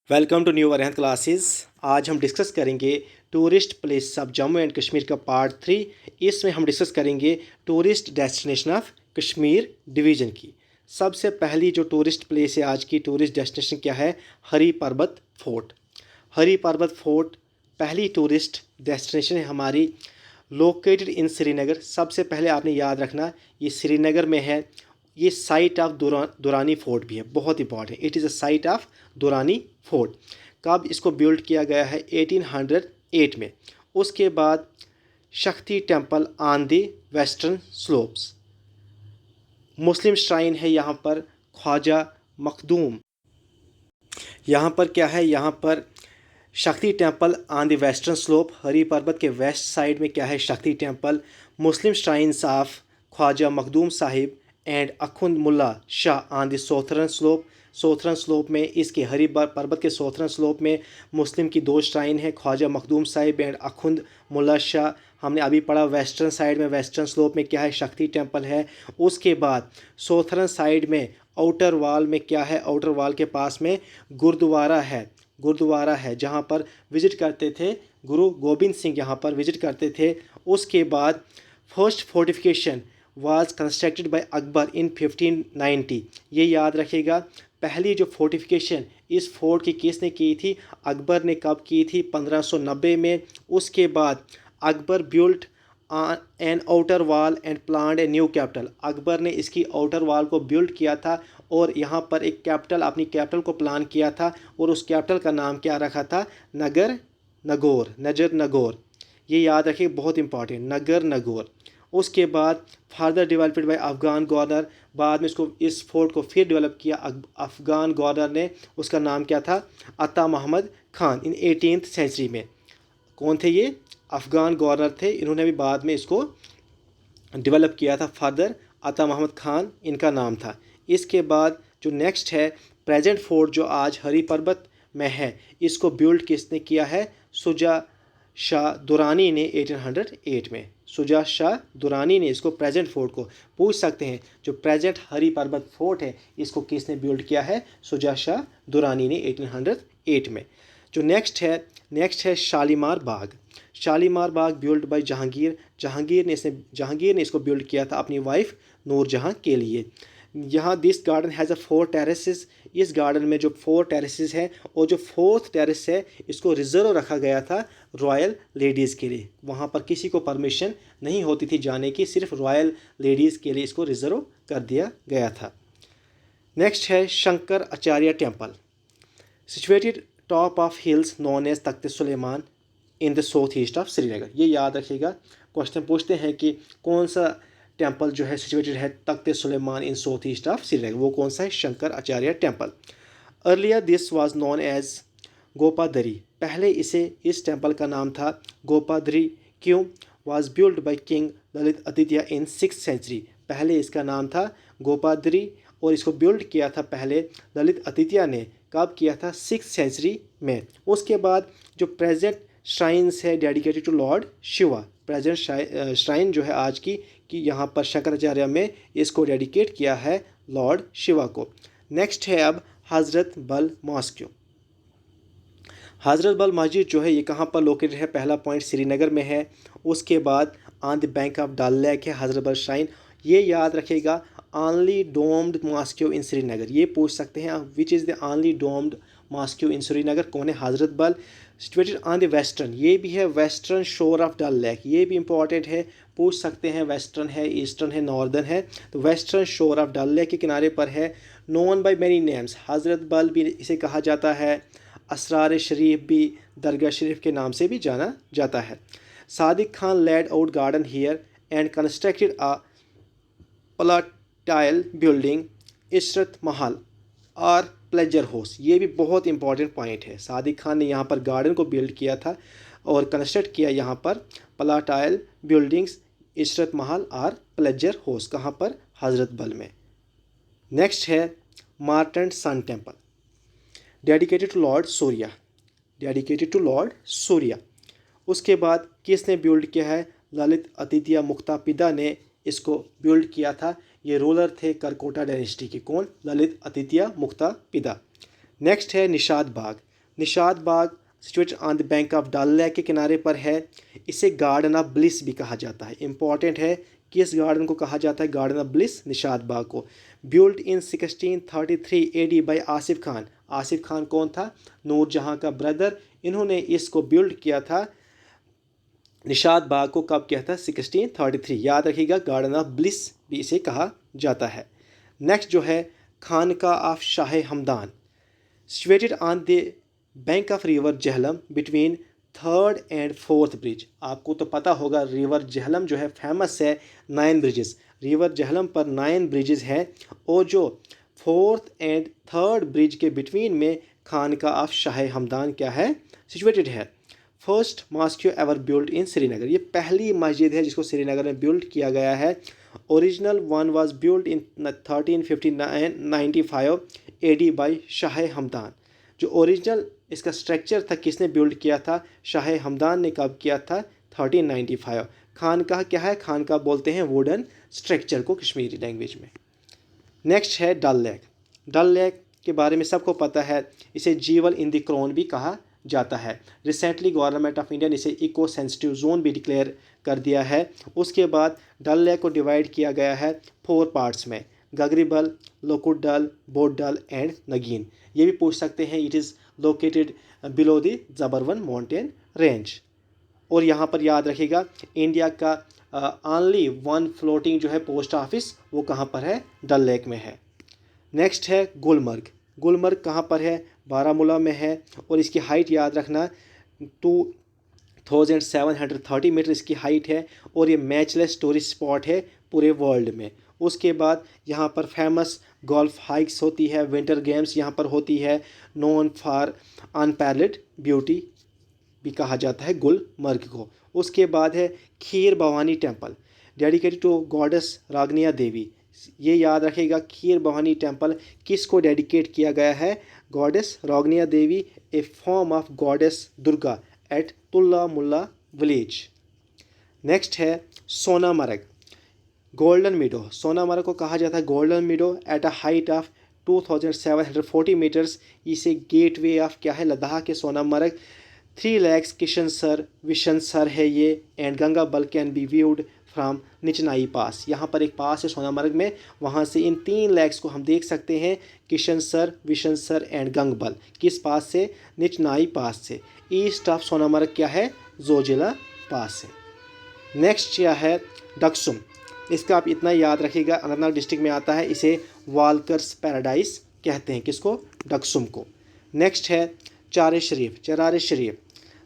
Welcome to new Arhat classes. आज हम discuss करेंगे tourist place of Jammu and Kashmir का पार्ट 3। इसमें हम डिस्कस करेंगे tourist destination of Kashmir division की। सबसे पहली जो टूरिस्ट प्लेस है आज की टूरिस्ट डेस्टिनेशन क्या है? हरी पर्वत फोर्ट। हरी पर्वत फोर्ट पहली टूरिस्ट डेस्टिनेशन है हमारी, लोकेटेड इन श्रीनगर। सबसे पहले आपने याद रखना ये श्रीनगर में है। ये साइट ऑफ दुरानी फोर्ट भी है, बहुत important. It is a site of Durrani fort. कब इसको बिल्ड किया गया है? 1808 में। उसके बाद शक्ति temple on the western slopes. Muslim shrine है यहाँ पर ख्वाजा मखदूम। यहाँ पर क्या है? यहाँ पर Shakti temple on the western slope. Hari Parbat के वेस्ट साइड में क्या है? Shakti temple. Muslim shrines of Khwaja Makhdoom Sahib and Akhund Mulla Shah on the southern slope. Southern slope में इसके हरी पर्वत के सोथरन स्लोप में मुस्लिम की दो श्राइन है, ख्वाजा मखदूम साहिब एंड अखुंद मुल्ला शाह। हमने अभी पढ़ा वेस्टर्न साइड में, वेस्टर्न स्लोप में क्या है? शक्ति टेम्पल है। उसके बाद सोथरन साइड में आउटर वाल में क्या है? आउटर वाल के पास में गुरुद्वारा है। गुरुद्वारा है जहाँ पर विज़िट करते थे गुरु गोबिंद सिंह, यहाँ पर विज़िट करते थे। उसके बाद first fortification was constructed by Akbar in 1590। ये याद रखिएगा, पहली जो फोर्टिफिकेशन इस फोर्ट की किसने की थी? अकबर ने। कब की थी? 1590 में। उसके बाद अकबर बिल्ट एन आउटर वाल and planned a new capital. Akbar ने इसकी आउटर वाल को बिल्ड किया था और यहाँ पर एक कैपिटल, अपनी कैपिटल को प्लान किया था और उस कैपिटल का नाम क्या रखा था? नजर नगौर। ये याद रखिए, बहुत इंपॉर्टेंट, नगर नगौर। उसके बाद farther developed by Afghan governor. बाद में इस फोर्ट को फिर डेवलप किया अफ़गान गवर्नर ने। उसका नाम क्या था? अता मोहम्मद खान इन 18th सेंचुरी में। कौन थे ये? अफ़गान गवर्नर थे। इन्होंने भी बाद में इसको डेवलप किया था फर्दर। अता मोहम्मद खान इनका नाम था। इसके बाद जो नेक्स्ट है प्रेजेंट फोर्ट जो आज हरी पर्वत में है, इसको बिल्ड किसने किया है? शुजा शाह दुरानी ने 1808 में। शुजा शाह दुरानी ने इसको प्रेजेंट फोर्ट को पूछ सकते हैं। जो प्रेजेंट हरी पर्वत फोर्ट है इसको किसने बिल्ड किया है? शुजा शाह दुरानी ने 1808 में। जो नेक्स्ट है शालीमार बाग। शालीमार बाग बिल्ड बाय जहांगीर। जहांगीर ने इसको बिल्ड किया था अपनी वाइफ नूरजहां के लिए। यहाँ this garden has a 4 terraces. इस गार्डन में जो 4 टेरेसेस हैं और जो 4th टेरेस है इसको रिजर्व रखा गया था रॉयल लेडीज़ के लिए। वहाँ पर किसी को परमिशन नहीं होती थी जाने की, सिर्फ रॉयल लेडीज़ के लिए इसको रिजर्व कर दिया गया था। नेक्स्ट है Shankar Acharya temple, situated top of hills known as Takht Suleman in the south east of Srinagar. ये याद रखिएगा, क्वेश्चन पूछते हैं कि कौन सा टेम्पल जो है सिचुएटेड है Takht Suleman in south east of Srinagar, वो कौन सा है? Shankar Acharya temple. Earlier this was known as Gopadri. पहले इस टेम्पल का नाम था गोपादरी। क्यों? Was build by king Lalit Aditya in 6th century. पहले इसका नाम था गोपादरी और इसको बिल्ड किया था पहले ललित आदित्य ने। कब किया था? 6th सेंचुरी में। उसके बाद जो प्रेजेंट श्राइन्स है dedicated to lord Shiva. Present shrine जो है आज की कि यहाँ पर शंकराचार्य में इसको डेडिकेट किया है लॉर्ड शिवा को। नेक्स्ट है अब हज़रत बल मॉस्क। हज़रत बल मस्जिद जो है ये कहाँ पर लोकेटेड है? पहला पॉइंट श्रीनगर में है। उसके बाद on the bank of Dal lake है हज़रत बल श्राइन। ये याद रखेगा, only domed mosque in Srinagar. ये पूछ सकते हैं which is the only domed mosque in Srinagar, कौन है? हज़रत बल। सिचुएटेड ऑन द वेस्टर्न, ये भी है वेस्टर्न शोर ऑफ डल लेक। ये भी इंपॉर्टेंट है, पूछ सकते हैं वेस्टर्न है, ईस्टर्न है, नॉर्दर्न है। तो वेस्टर्न शोर ऑफ डल लेक के किनारे पर है। नोन बाय मैनी नेम्स, हज़रत बल भी इसे कहा जाता है, असरार शरीफ भी, दरगाह शरीफ के नाम से भी जाना जाता है। Sadiq Khan laid out garden here and constructed a palatial building Ishrat Mahal और प्लेजर हाउस। ये भी बहुत इंपॉर्टेंट पॉइंट है। सादिक खान ने यहाँ पर गार्डन को बिल्ड किया था और कंस्ट्रक्ट किया यहाँ पर पलाटाइल बिल्डिंग्स, इशरत महल और प्लेजर हाउस। कहाँ पर? हज़रत बल में। नेक्स्ट है Martand sun temple, dedicated to lord Surya. Dedicated to lord Surya. उसके बाद किसने बिल्ड किया है? ललित आदित्य मुक्तापिदा ने इसको बिल्ड किया था। ये रूलर थे करकोटा डायनेस्टी के। कौन? ललित आदित्य मुक्तापिदा। नेक्स्ट है Nishat Bagh. Nishat Bagh situated on the bank of Dal lake के किनारे पर है। इसे गार्डन ऑफ ब्लिस भी कहा जाता है। इंपॉर्टेंट है कि इस गार्डन को कहा जाता है garden of bliss, Nishat Bagh को। Build in 1633 AD by Asif Khan. Asif Khan कौन था? नूरजहां का ब्रदर। इन्होंने इसको बिल्ड किया था, निशात बाग को कब किया था? 1633। याद रखिएगा, गार्डन ऑफ ब्लिस भी इसे कहा जाता है। नेक्स्ट जो है Khanqah of Shah Hamdan, situated on the bank of river Jhelum between 3rd and 4th bridge. आपको तो पता होगा रिवर झेलम जो है फेमस है 9 ब्रिजेस। रिवर झेलम पर 9 ब्रिजेस हैं और जो 4th and 3rd ब्रिज के बिटवीन में खानका ऑफ शाह हमदान क्या है? सिचुएटेड है। First mosque ever build in Srinagar. ये पहली मस्जिद है जिसको श्रीनगर में बिल्ड किया गया है। Original one was build in 1395 AD by Shah Hamdan. जो ओरिजिनल इसका स्ट्रक्चर था किसने बिल्ड किया था? शाह हमदान ने कब किया था? 1395। खानका क्या है? खानका बोलते हैं वुडन स्ट्रक्चर को कश्मीरी लैंग्वेज में। नेक्स्ट है डल लेक। डल लेक के बारे में सबको पता है, इसे जीवल इन द क्रोन भी कहा जाता है। रिसेंटली गवर्नमेंट ऑफ इंडिया ने इसे इको सेंसिटिव जोन भी डिक्लेयर कर दिया है। उसके बाद डल लेक को डिवाइड किया गया है 4 पार्ट्स में, गगरीबल, लोकुडल, बोडल एंड नगीन। ये भी पूछ सकते हैं, it is located below the Zabarwan mountain range. और यहाँ पर याद रखिएगा इंडिया का ओनली 1 फ्लोटिंग जो है पोस्ट ऑफिस वो कहाँ पर है? डल लेक में है। नेक्स्ट है गुलमर्ग। गुलमर्ग कहाँ पर है? बारामूला में है और इसकी हाइट याद रखना 2730 मीटर इसकी हाइट है और ये मैचलेस टूरिस्ट स्पॉट है पूरे वर्ल्ड में। उसके बाद यहाँ पर फेमस गोल्फ हाइक्स होती है, विंटर गेम्स यहाँ पर होती है, नोन फॉर अनपैरेलल्ड ब्यूटी भी कहा जाता है गुलमर्ग को। उसके बाद है Kheer Bhawani temple, dedicated to goddess Ragnya Devi. ये याद रखेगा, खीर भवानी टेम्पल किसको डेडिकेट किया गया है? Goddess Ragnya Devi, a form of goddess Durga at Tulla Mulla village. Next है सोनामर्ग, गोल्डन मीडो। सोनामर्ग को कहा जाता है golden meadow at a height of 2740 metres. इसे गेटवे ऑफ क्या है? लद्दाख के सोनामर्ग। 3 लेक्स किशनसर विशनसर है ये and Gangabal can be viewed from Nichnai pass. यहाँ पर एक पास है सोनामर्ग में, वहाँ से इन 3 लेक्स को हम देख सकते हैं, किशनसर, विशनसर एंड गंगबल। किस पास से? निचनाई पास से। ईस्ट ऑफ सोनामर्ग क्या है? जोजिला पास है। नेक्स्ट क्या है? डक्सुम। इसका आप इतना याद रखिएगा, अनंतनाग डिस्ट्रिक्ट में आता है। इसे वालकर्स पैराडाइज कहते हैं, किसको? डक्सुम को। नेक्स्ट है Chare Sharif, Charar Sharif,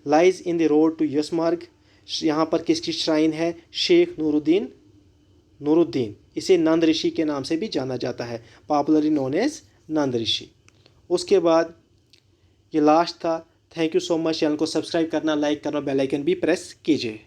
lies in the road to Yusmarg. यहाँ पर किसकी श्राइन है? शेख नूरुद्दीन। इसे नंद ऋषि के नाम से भी जाना जाता है, पॉपुलरली नोन एज नंद ऋषि। उसके बाद ये लास्ट था। Thank you so much. Channel को सब्सक्राइब करना, लाइक करना, बेल आइकन भी प्रेस कीजिए।